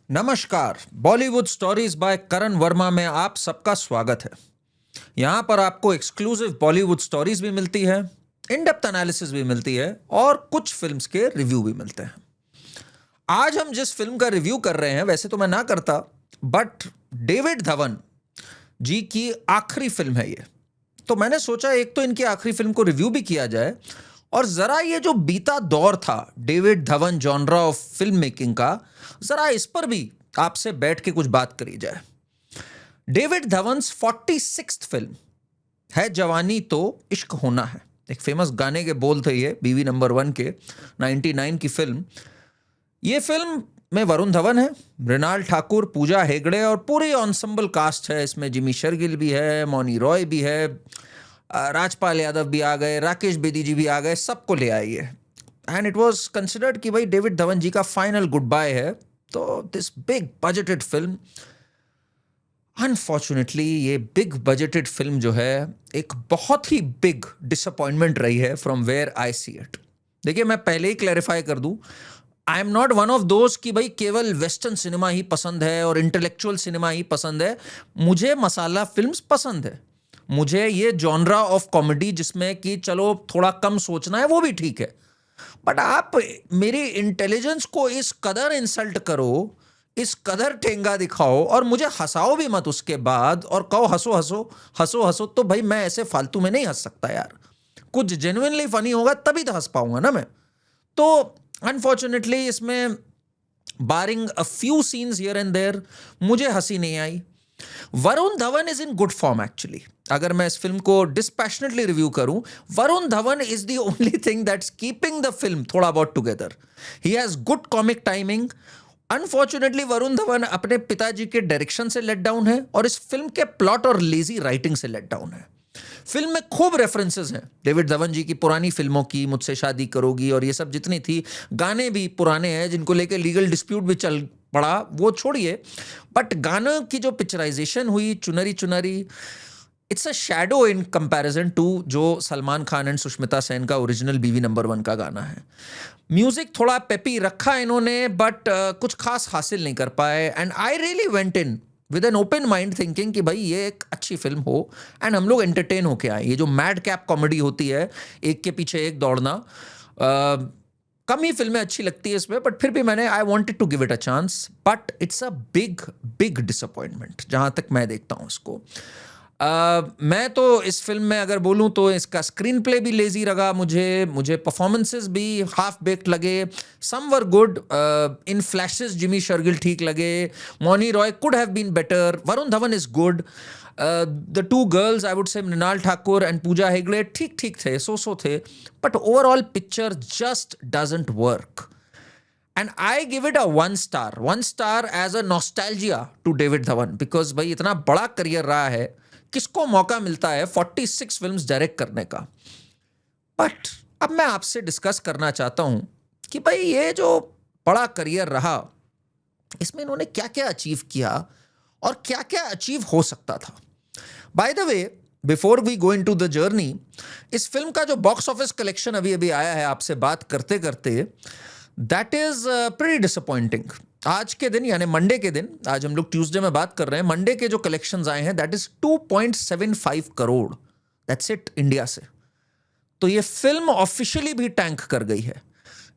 नमस्कार। Bollywood stories bye करण वर्मा में आप सबका स्वागत है। यहाँ पर आपको एक्सक्लूसिव बॉलीवुड स्टोरीज भी मिलती है, इन डेप्थ एनालिसिस भी मिलती है और कुछ फिल्म्स के रिव्यू भी मिलते हैं। आज हम जिस फिल्म का रिव्यू कर रहे हैं, वैसे तो मैं ना करता, बट डेविड धवन जी की आखिरी फिल्म है ये। तो मैंने सोचा एक तो इनकी आखिरी फिल्म को रिव्यू भी किया जाए और जरा ये जो बीता दौर था David Dhawan genre of film making का, जरा इस पर भी आपसे बैठ के कुछ बात करी जाए। डेविड धवन्स 46th फिल्म है जवानी तो इश्क होना है। एक फेमस गाने के बोल थे ये, बीवी नंबर 1 के 99 की फिल्म। ये फिल्म में वरुण धवन है, मृणाल ठाकुर, पूजा हेगड़े और पूरी ऑन्सेंबल कास्ट है। इसमें जिमी शेरगिल भी है, मौनी रॉय भी है, राजपाल यादव भी आ गए, राकेश बेदी जी भी आ गए, सबको ले आई है। एंड इट वाज कंसिडर्ड कि भाई डेविड धवन जी का फाइनल गुड बाय है। तो this big budgeted film, unfortunately ये बिग बजटेड फिल्म जो है एक बहुत ही बिग डिसअपॉइंटमेंट रही है from where I see it. देखिए, मैं पहले ही क्लैरिफाई कर दूं, I am not one of those कि भाई केवल वेस्टर्न सिनेमा ही पसंद है और इंटेलेक्चुअल सिनेमा ही पसंद है। मुझे मसाला फिल्म्स पसंद है, मुझे ये जॉनरा ऑफ कॉमेडी जिसमें कि चलो थोड़ा कम सोचना है वो भी ठीक है। बट आप मेरी इंटेलिजेंस को इस कदर इंसल्ट करो, इस कदर ठेंगा दिखाओ और मुझे हंसाओ भी मत उसके बाद और कहो हंसो हंसो हंसो हंसो, तो भाई मैं ऐसे फालतू में नहीं हंस सकता यार। कुछ जेन्युइनली फनी होगा तभी तो हंस पाऊंगा ना मैं। तो अनफॉर्चुनेटली इसमें barring a few scenes here and there मुझे हंसी नहीं आई। Varun Dhawan is in good form actually. अगर मैं इस फिल्म को डिस्पैशनेटली रिव्यू करूं, Varun Dhawan is the only thing that's keeping the film थोड़ा बहुत together. He has good comic timing. Unfortunately Varun Dhawan अपने पिताजी के डायरेक्शन से लेट डाउन है और इस फिल्म के प्लॉट और लेजी राइटिंग से लेट डाउन है। फिल्म में खूब रेफरेंसेस हैं डेविड धवन जी की पुरानी फिल्मों की, मुझसे शादी करोगी और ये सब जितनी थी। गाने भी पुराने हैं जिनको लेके लीगल डिस्प्यूट भी चल पड़ा, वो छोड़िए। बट गानों की जो पिक्चराइजेशन हुई, चुनरी चुनरी, it's a shadow in comparison to जो सलमान खान एंड सुष्मिता सेन का ओरिजिनल बीवी नंबर 1 का गाना है। म्यूजिक थोड़ा पेपी रखा इन्होंने, बट कुछ खास हासिल नहीं कर पाए। And I really went in with an open mind thinking कि भाई ये एक अच्छी फिल्म हो एंड हम लोग एंटरटेन होके आए। ये जो मैड कैप कॉमेडी होती है, एक के पीछे एक दौड़ना, कम ही फिल्में अच्छी लगती है इसमें, बट फिर भी मैंने I wanted to give it a chance. But it's a big big disappointment जहां तक मैं देखता हूं इसको। मैं तो इस फिल्म में अगर बोलूं तो इसका स्क्रीन प्ले भी लेजी लगा मुझे परफॉर्मेंसेस भी हाफ बेक्ड लगे। Some were good, in flashes Jimmy Shergill ठीक लगे, Mouni Roy could have been better, Varun Dhawan is good, the two girls I would say Mrunal Thakur and Pooja Hegde ठीक ठीक थे, सो थे। But overall picture just doesn't work and I give it a 1 star as a nostalgia to David Dhawan, because भाई इतना बड़ा करियर रहा है, किसको मौका मिलता है 46 फिल्म्स डायरेक्ट करने का। बट अब मैं आपसे डिस्कस करना चाहता हूं कि भाई ये जो बड़ा करियर रहा, इसमें इन्होंने क्या क्या अचीव किया और क्या क्या अचीव हो सकता था। By the way, before we go into the journey, इस फिल्म का जो बॉक्स ऑफिस कलेक्शन अभी अभी आया है आपसे बात करते करते, दैट इज प्रीटी डिसअपॉइंटिंग। आज के दिन यानी मंडे के दिन, आज हम लोग ट्यूसडे में बात कर रहे हैं, मंडे के जो कलेक्शंस आए हैं that is 2.75 crore. That's it India से। तो ये फिल्म ऑफिशियली भी टैंक कर गई है।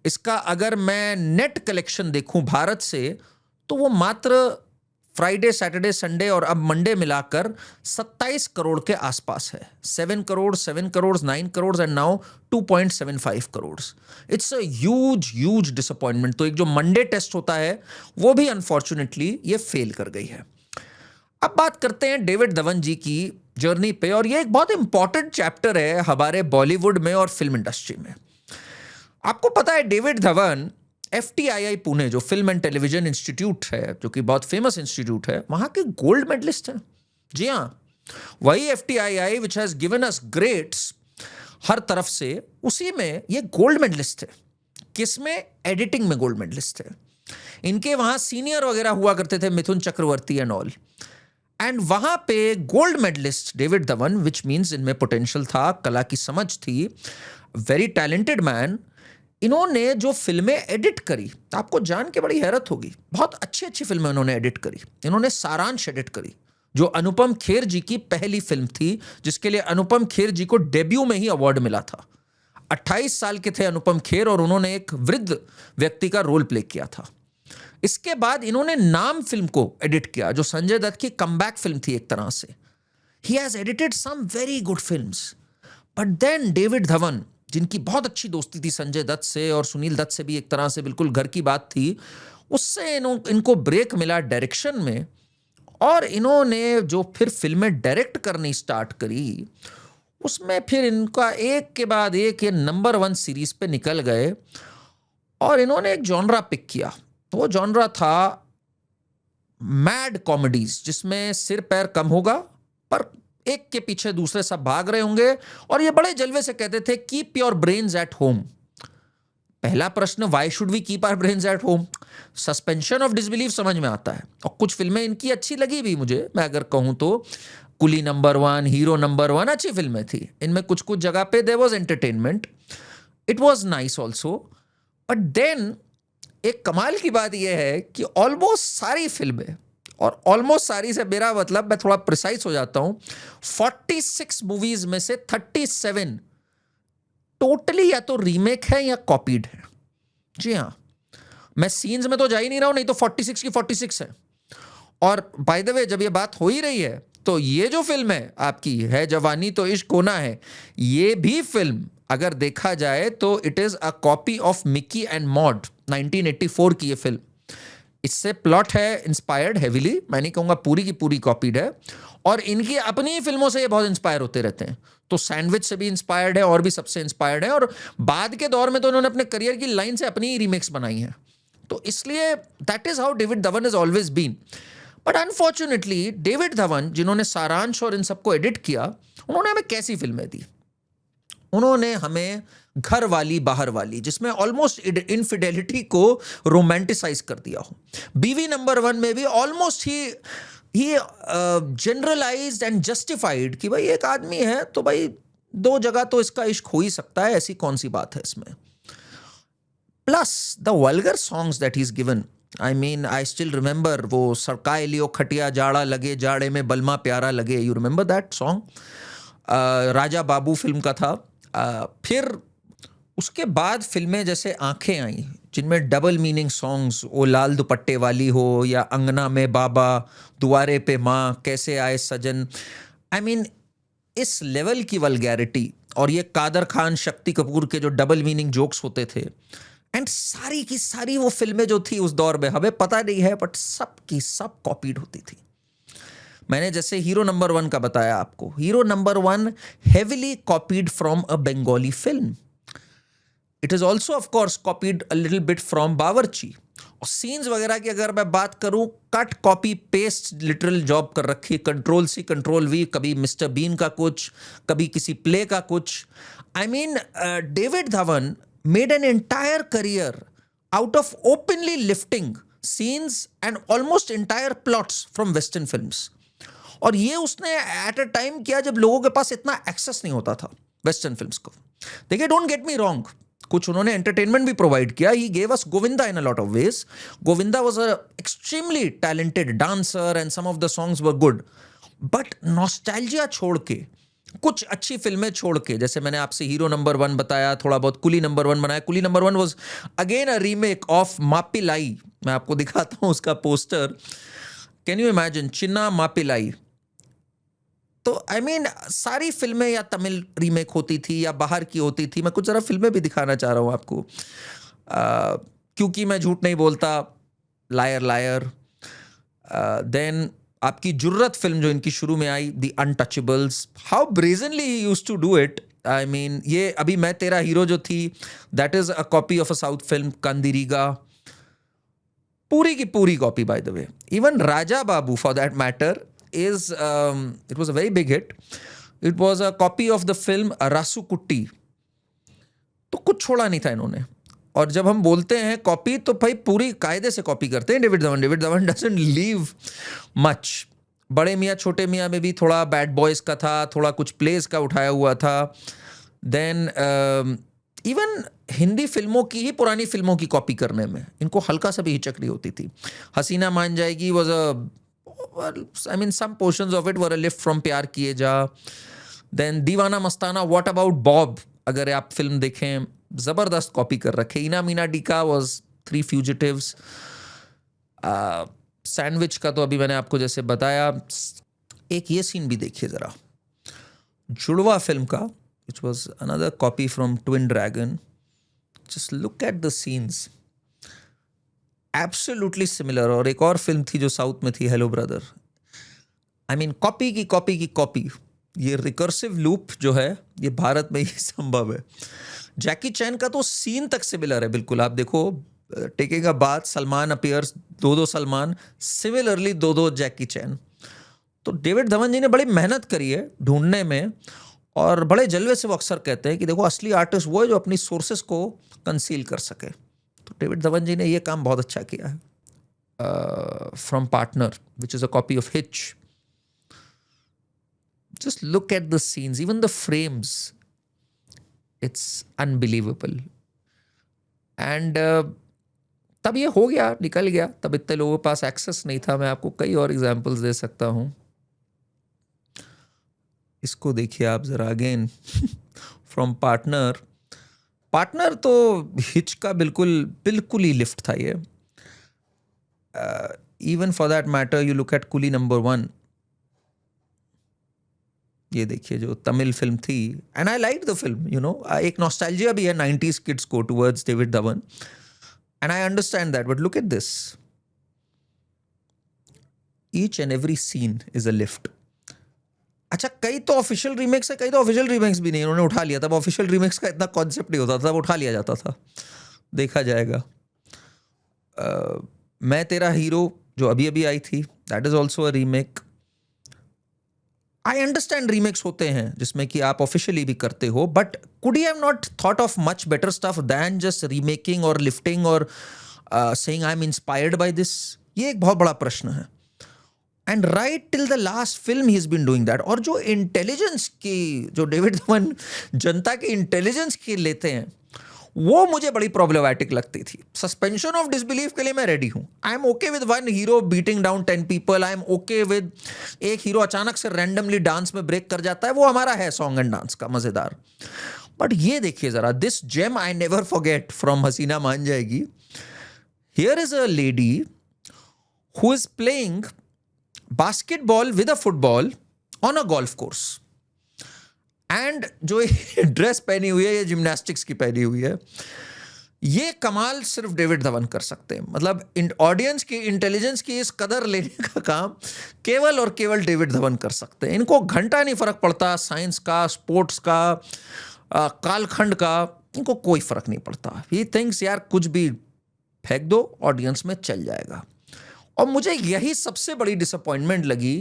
इसका अगर मैं नेट कलेक्शन देखूं भारत से, तो वो मात्र फ्राइडे सैटरडे संडे और अब मंडे मिलाकर 27 करोड़ के आसपास है। 7 crore, 7 crore, 9 crore and now 2.75 crore. It's a huge disappointment. तो एक जो मंडे टेस्ट होता है वो भी अनफॉर्चुनेटली ये फेल कर गई है। अब बात करते हैं डेविड धवन जी की जर्नी पे, और ये एक बहुत इंपॉर्टेंट चैप्टर है हमारे बॉलीवुड में और फिल्म इंडस्ट्री में। आपको पता है डेविड धवन FTII पुणे, जो फिल्म एंड टेलीविजन इंस्टीट्यूट है, जो कि बहुत फेमस इंस्टीट्यूट है, वहां के गोल्ड मेडलिस्ट हैं। जी हाँ, वही FTII which has given us greats हर तरफ से, उसी में ये गोल्ड मेडलिस्ट थे। किसमें? एडिटिंग में गोल्ड मेडलिस्ट थे। इनके वहां सीनियर वगैरह हुआ करते थे, Mithun Chakraborty and all. And वहां पे gold medallist David Dhawan, which means इनमें पोटेंशियल था, कला की समझ थी, वेरी टैलेंटेड मैन, इन्होंने जो फिल्में एडिट करी, आपको जान के बड़ी हैरत होगी, बहुत अच्छी अच्छी फिल्में इन्होंने एडिट करी। इन्होंने सारांश एडिट करी, जो अनुपम खेर जी की पहली फिल्म थी, जिसके लिए अनुपम खेर जी को डेब्यू में ही अवार्ड मिला था। 28 साल के थे अनुपम खेर और उन्होंने एक वृद्ध व्यक्ति का रोल प्ले किया था। इसके बाद इन्होंने नाम फिल्म को एडिट किया, जो संजय दत्त की कमबैक फिल्म थी एक तरह से। He has edited some very good films, but then David Dhawan, जिनकी बहुत अच्छी दोस्ती थी संजय दत्त से और सुनील दत्त से भी एक तरह से बिल्कुल घर की बात थी, उससे इनको ब्रेक मिला डायरेक्शन में, और इन्होंने जो फिर फिल्में डायरेक्ट करनी स्टार्ट करी, उसमें फिर इनका एक के बाद एक ये नंबर 1 सीरीज पे निकल गए। और इन्होंने एक जॉनरा पिक किया, तो वो जॉनरा था मैड कॉमेडीज, जिसमें सिर पैर कम होगा पर एक के पीछे दूसरे सब भाग रहे होंगे, और ये बड़े जलवे से कहते थे keep your brains at home. पहला प्रश्न, why should we keep our brains at home? Suspension of disbelief समझ में आता है, और कुछ फिल्में इनकी अच्छी लगी भी मुझे, मैं अगर कहूं तो कुली नंबर 1, हीरो नंबर 1 अच्छी फिल्में थी। इनमें कुछ कुछ जगह पे there was entertainment, it was nice also. But then एक कमाल की बात यह है कि ऑलमोस्ट सारी फिल्में, और ऑलमोस्ट सारी से मेरा मतलब, मैं थोड़ा प्रिसाइज हो जाता हूं, 46 मूवीज में से 37 टोटली या तो रीमेक है या कॉपीड है। जी हाँ, मैं सीन्स में तो जा ही नहीं रहा हूं, नहीं तो 46 की 46 है। और बाय द वे, जब ये बात हो ही रही है, तो ये जो फिल्म है आपकी है जवानी तो इश्क होना है, ये भी फिल्म अगर देखा जाए तो it is a copy of Mickey and mod, 1984 की ये फिल्म। इससे प्लॉट है इंस्पायर्ड हेविली, मैं नहीं कहूंगा पूरी की पूरी कॉपीड है, और इनकी अपनी ही फिल्मों से ये बहुत इंस्पायर होते रहते हैं। तो सैंडविच से भी इंस्पायर्ड है और भी सबसे इंस्पायर्ड है, और बाद के दौर में तो उन्होंने अपने करियर की लाइन से अपनी ही रीमेक्स बनाई हैं। तो इसलिए that is how David Dhawan is always been. But unfortunately David Dhawan, जिन्होंने सारांश और इन सबको एडिट किया, उन्होंने हमें कैसी फिल्में दी? उन्होंने हमें घर वाली बाहर वाली, जिसमें ऑलमोस्ट इनफिडेलिटी को रोमांटिसाइज कर दिया हो। बीवी नंबर 1 में भी ऑलमोस्ट ही जनरलाइज्ड एंड जस्टिफाइड कि भाई एक आदमी है तो भाई 2 जगह तो इसका इश्क हो ही सकता है, ऐसी कौन सी बात है इसमें। Plus the vulgar songs that he is given, I mean I still remember वो सरकाए लियो खटिया जाड़ा लगे, जाड़े में बलमा प्यारा लगे, you remember that song? Raja Babu film का था। फिर उसके बाद फिल्में जैसे आंखें आई, जिनमें डबल मीनिंग सॉन्ग्स, ओ लाल दुपट्टे वाली हो या अंगना में बाबा, दुआरे पे माँ, कैसे आए सजन, आई मीन इस लेवल की वल्गैरिटी, और ये कादर खान शक्ति कपूर के जो डबल मीनिंग जोक्स होते थे, एंड सारी की सारी वो फिल्में जो थी उस दौर में, हमें पता नहीं है बट सब की सब कॉपीड होती थी। मैंने जैसे हीरो नंबर 1 का बताया आपको, hero number 1 heavily copied from a Bengali film. It is also of course copied a little bit from बावर्ची। और सीन्स वगैरह की अगर मैं बात करूं, cut copy paste literal job कर रखी, कंट्रोल C कंट्रोल V, कभी मिस्टर बीन का कुछ, कभी किसी प्ले का कुछ। I mean David Dhawan made an entire career out of openly lifting scenes and almost entire plots from western films. और ये उसने at a time किया जब लोगों के पास इतना एक्सेस नहीं होता था वेस्टर्न फिल्म्स को। देखिए, डोंट गेट मी रॉन्ग, कुछ उन्होंने एंटरटेनमेंट भी प्रोवाइड किया। He gave us Govinda in a lot of ways. Govinda was a extremely talented dancer and some of the songs were good, but nostalgia छोड़ के, कुछ अच्छी फिल्में छोड़ के, जैसे मैंने आपसे हीरो नंबर 1 बताया, थोड़ा बहुत कुली नंबर 1 बनाया। Coolie number 1 was again a remake of Mappillai. मैं आपको दिखाता हूं उसका poster, can you imagine, Chinna Mappillai. तो आई मीन सारी फिल्में या तमिल रीमेक होती थी या बाहर की होती थी। मैं कुछ ज़रा फिल्में भी दिखाना चाह रहा हूँ आपको, क्योंकि मैं झूठ नहीं बोलता, लायर लायर, देन आपकी जुर्रत फिल्म जो इनकी शुरू में आई, the Untouchables, how brazenly he used to do it. I mean ये अभी मैं तेरा हीरो जो थी, that is a copy of a south film Kandireega, पूरी की पूरी copy by the way. Even Raja Babu for that matter is it was a very big hit. It was a copy of the film Rasu कुट्टी। तो कुछ छोड़ा नहीं था इन्होंने। और जब हम बोलते हैं कॉपी, तो भाई पूरी कायदे से कॉपी करते हैं David Dhawan. David Dhawan doesn't leave much. बड़े मियाँ छोटे मियाँ में भी थोड़ा बैड बॉयज का था, थोड़ा कुछ प्लेस का उठाया हुआ था। देन इवन हिंदी फिल्मों की ही पुरानी फिल्मों की कॉपी करने में इनको हल्का सा भी हिचक नहीं होती थी. Haseena Maan Jaayegi was I mean some portions of it were a lift from Pyaar Kiye जा. देन दीवाना मस्ताना, व्हाट अबाउट बॉब, अगर आप फिल्म देखें जबरदस्त कॉपी कर रखे. Ina Mina Dika was Three Fugitives. Sandwich का तो अभी मैंने आपको जैसे बताया. एक ये सीन भी देखिए जरा, जुड़वा फिल्म का, which was another copy from Twin Dragon. Just look at the scenes. Absolutely similar. और एक और फिल्म थी जो साउथ में थी, hello brother. I mean copy की कॉपी की कॉपी. ये रिकर्सिव लूप जो है ये भारत में ही संभव है. जैकी चैन का तो सीन तक सिमिलर है बिल्कुल. आप देखो, टेकिंग अ बात, सलमान अपीयर्स, दो सलमान, सिमिलरली दो जैकी चैन. तो डेविड धवन जी ने बड़ी मेहनत करी है ढूंढने में, और बड़े जलवे से वो अक्सर कहते हैं कि देखो असली आर्टिस्ट वो है जो अपनी सोर्सेस को कंसील कर सके. तो डेविड धवन जी ने ये काम बहुत अच्छा किया है. From partner, which is a copy of hitch. Just look at the scenes, even the frames, it's unbelievable. And तब ये हो गया, निकल गया. तब इतने लोगों के पास एक्सेस नहीं था. मैं आपको कई और एग्जाम्पल्स दे सकता हूँ. इसको देखिए आप जरा अगेन, फ्रॉम पार्टनर. पार्टनर तो हिच का बिल्कुल ही लिफ्ट था ये. Even for that matter you look at Coolie number 1. ये देखिए जो तमिल फिल्म थी, and I like the film, you know. एक नॉस्टैल्जिया भी है 90s किड्स को towards David Dhawan, and I understand that. But look at this, each and every scene is a lift. अच्छा, कई तो ऑफिशियल रीमेक्स है, कई तो ऑफिशियल रीमेक्स भी नहीं, उन्होंने उठा लिया. तब ऑफिशियल रीमेक्स का इतना कॉन्सेप्ट नहीं होता था, तब उठा लिया जाता था. देखा जाएगा. मैं तेरा हीरो जो अभी अभी आई थी, that is also a remake. I understand remakes होते हैं जिसमें कि आप ऑफिशियली भी करते हो, but could you have not thought of much better stuff than just remaking और लिफ्टिंग और saying I am inspired by this? ये एक बहुत बड़ा प्रश्न है. And right till the last film he is been doing that. और जो इंटेलिजेंस की, जो डेविड धवन जनता की इंटेलिजेंस की लेते हैं, वो मुझे बड़ी प्रॉब्लमैटिक लगती थी. सस्पेंशन ऑफ डिसबिलीफ के लिए मैं रेडी हूं. I am okay with one hero beating down 10 people. I am okay with एक हीरो अचानक से रैंडमली डांस में ब्रेक कर जाता है, वो हमारा है सॉन्ग एंड डांस का मजेदार. बट ये देखिए जरा, this gem I never forget from Haseena Maan Jayegi. Here is a lady who is playing basketball with a football on a golf course. And जो ड्रेस पहनी हुई है, ये जिम्नास्टिक्स की पहनी हुई है. ये कमाल सिर्फ डेविड धवन कर सकते हैं. मतलब ऑडियंस की इंटेलिजेंस की इस कदर लेने का काम केवल और केवल डेविड धवन कर सकते हैं. इनको घंटा नहीं फर्क पड़ता साइंस का, स्पोर्ट्स का, कालखंड का, इनको कोई फर्क नहीं पड़ता. ही थिंक्स यार कुछ भी फेंक दो, ऑडियंस में चल जाएगा. और मुझे यही सबसे बड़ी डिसअपॉइंटमेंट लगी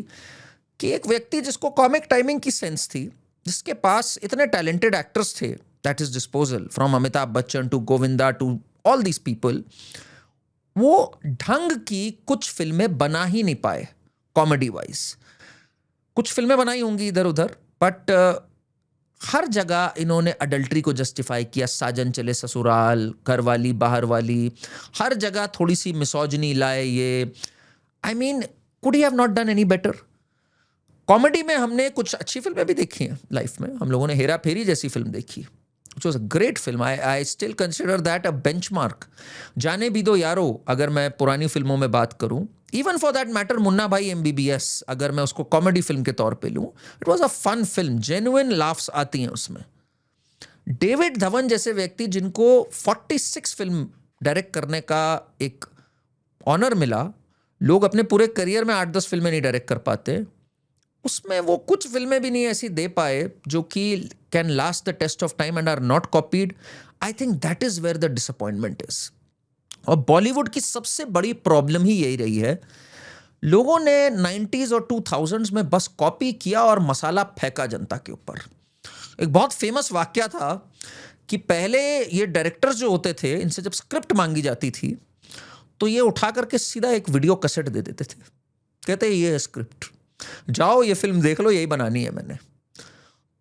कि एक व्यक्ति जिसको कॉमिक टाइमिंग की सेंस थी, जिसके पास इतने टैलेंटेड एक्टर्स थे at his disposal, from Amitabh Bachchan to Govinda to all these people, वो ढंग की कुछ फिल्में बना ही नहीं पाए कॉमेडी वाइज. कुछ फिल्में बनाई होंगी इधर उधर, बट हर जगह इन्होंने अडल्ट्री को जस्टिफाई किया. साजन चले ससुराल, घरवाली बाहर वाली, हर जगह थोड़ी सी मिसोजिनी लाए ये. I mean, could you have not done any better? Comedy में हमने कुछ अच्छी फिल्में भी देखी हैं लाइफ में. हम लोगों ने हेरा फेरी जैसी फिल्म देखी, which was a great film. I still consider that a benchmark. जाने भी दो यारो, अगर मैं पुरानी फिल्मों में बात करूं, even for that matter Munna भाई MBBS, अगर मैं उसको कॉमेडी फिल्म के तौर पे लूं, it was a fun film. Genuine laughs आती हैं उसमें. डेविड धवन जैसे व्यक्ति जिनको 46 फिल्म डायरेक्ट करने का एक ऑनर मिला, लोग अपने पूरे करियर में 8-10 फिल्में नहीं डायरेक्ट कर पाते, उसमें वो कुछ फिल्में भी नहीं ऐसी दे पाए जो कि can last the test of time and are not copied. I think that is where the disappointment is. और बॉलीवुड की सबसे बड़ी प्रॉब्लम ही यही रही है, लोगों ने 90s और 2000s में बस कॉपी किया और मसाला फेंका जनता के ऊपर. एक बहुत फेमस वाक्या था कि पहले ये डायरेक्टर्स जो होते थे, इनसे जब स्क्रिप्ट मांगी जाती थी तो ये उठा करके सीधा एक वीडियो कैसेट दे देते थे, कहते ये है स्क्रिप्ट, जाओ ये फिल्म देख लो, यही बनानी है मैंने.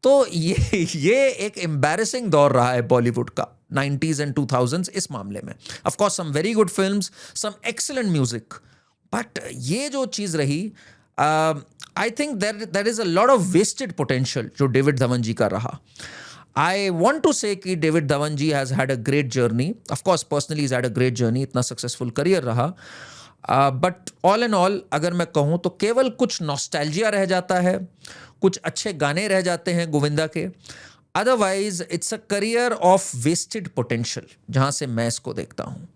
तो ये एक एम्बैरेसिंग दौर रहा है बॉलीवुड का 90s एंड 2000s इस मामले में. Of course some very good films, some excellent music, but ये जो चीज़ रही, I think there is a lot of wasted potential जो डेविड धवन जी का रहा. I want to say कि David Dhawan ji has had a great journey. Of course, personally he's had a great journey. इतना successful career रहा. बट ऑल एंड ऑल अगर मैं कहूँ तो केवल कुछ नॉस्टैल्जिया रह जाता है, कुछ अच्छे गाने रह जाते हैं गोविंदा के. Otherwise it's a career of wasted potential जहाँ से मैं इसको देखता हूँ.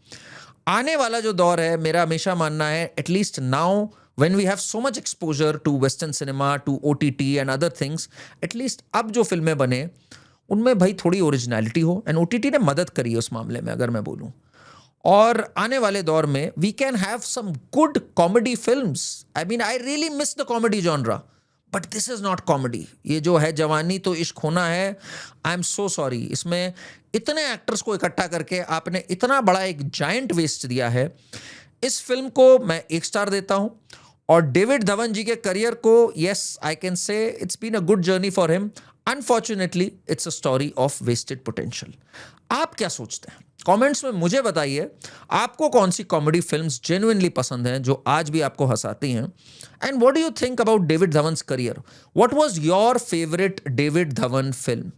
आने वाला जो दौर है, मेरा हमेशा मानना है, at least now when we have so much exposure to western cinema, to OTT and other things, at least अब जो फिल्में बने उनमें भाई थोड़ी ओरिजिनलिटी हो. एंड OTT ने मदद करी है उस मामले में अगर मैं बोलूं. और आने वाले दौर में we can have some good comedy films. I mean I really miss the comedy genre, but this is not comedy. ये जो है जवानी तो इश्क होना है, आई एम सो सॉरी, इसमें इतने एक्टर्स को इकट्ठा करके आपने इतना बड़ा एक जायंट वेस्ट दिया है. इस फिल्म को मैं 1 स्टार देता हूं. और डेविड धवन जी के करियर को, yes I can say it's been a good journey for him. Unfortunately it's a story of wasted potential. आप क्या सोचते हैं? कमेंट्स में मुझे बताइए आपको कौन सी कॉमेडी फिल्म्स जेन्युइनली पसंद हैं जो आज भी आपको हंसाती हैं. And what do you think about David Dhawan's career? What was your favourite David Dhawan film?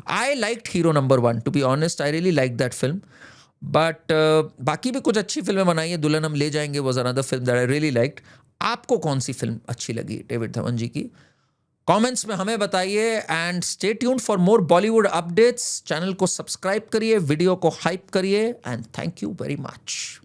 I liked hero number 1, to be honest. I really like that film. But बाकी भी कुछ अच्छी फिल्में बनाई है. दुल्हन हम ले जाएंगे was another film that I really liked. आपको कौन सी फिल्म अच्छी लगी डेविड धवन जी की? कमेंट्स में हमें बताइए. And stay tuned for more Bollywood updates. Channel को सब्सक्राइब करिए, वीडियो को हाइप करिए. And thank you very much.